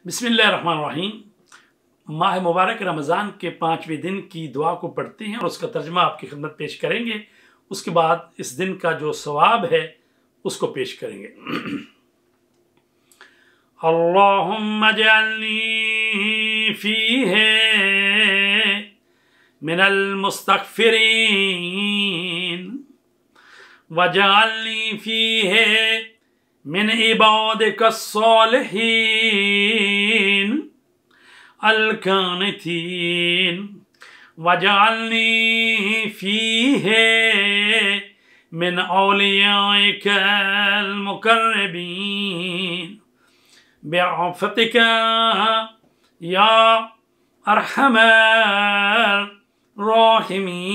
बिस्मिल्लाहिर्रहमानिर्रहीम। माह मुबारक रमज़ान के 5वें दिन की दुआ को पढ़ते हैं और उसका तर्जमा आपकी खिदमत पेश करेंगे। उसके बाद इस दिन का जो सवाब है उसको पेश करेंगे। अल्लाहुम्मा जअलनी फीहे मिनल मुस्तगफिरीन वजअलनी फीहे मिन इबादिकस्सालिहीन अल-कानितीन वजअलनी फीहे मिन औलियाइकल मुकर्रबीन बिअफ़तिका या अरहमर राहिमीन।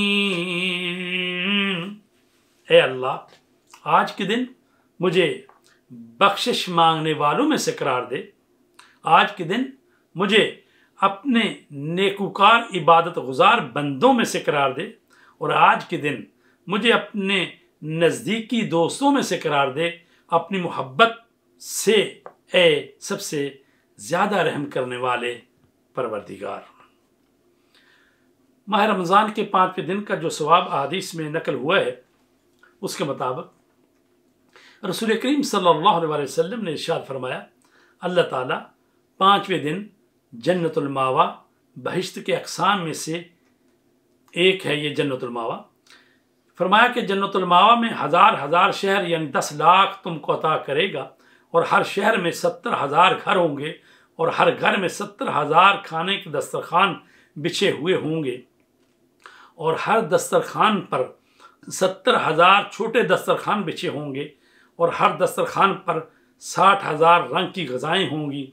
ए अल्लाह, आज के दिन मुझे बख्शिश मांगने वालों में से करार दे। आज के दिन मुझे अपने नेकुकार इबादत गुजार बंदों में से करार दे और आज के दिन मुझे अपने नज़दीकी दोस्तों में से करार दे। अपनी मोहब्बत से ए सबसे ज़्यादा रहम करने वाले परवरदिगार। माह रमज़ान के 5वें दिन का जो सवाब हदीस में नकल हुआ है उसके मुताबिक रसूल करीम सल्लल्लाहु अलैहि वसल्लम ने इरशाद फरमाया, अल्लाह ताला 5वें दिन जन्नतुल मावा, बहिश्त के अक़साम में से एक है ये जन्नतुल मावा। फरमाया कि जन्नतुल मावा में हज़ार शहर यानी 10 लाख तुमको अता करेगा और हर शहर में 70,000 घर होंगे और हर घर में 70,000 खाने के दस्तरखान बिछे हुए होंगे और हर दस्तरखान पर 70,000 छोटे दस्तरखान बिछे होंगे और हर दस्तरखान पर 60,000 रंग की ग़िज़ाएँ होंगी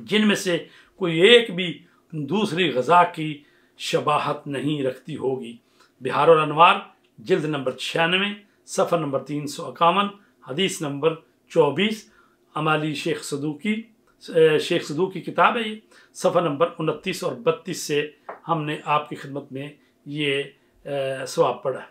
जिनमें से कोई एक भी दूसरी ग़िज़ा की शबाहत नहीं रखती होगी। बिहारुल अनवार जिल्द नंबर 96 सफ़र नंबर 351 हदीस नंबर 24। अमाली शेख सदूकी किताब है ये। सफ़र नंबर 29 और 32 से हमने आपकी खिदमत में ये सवाब पढ़ा।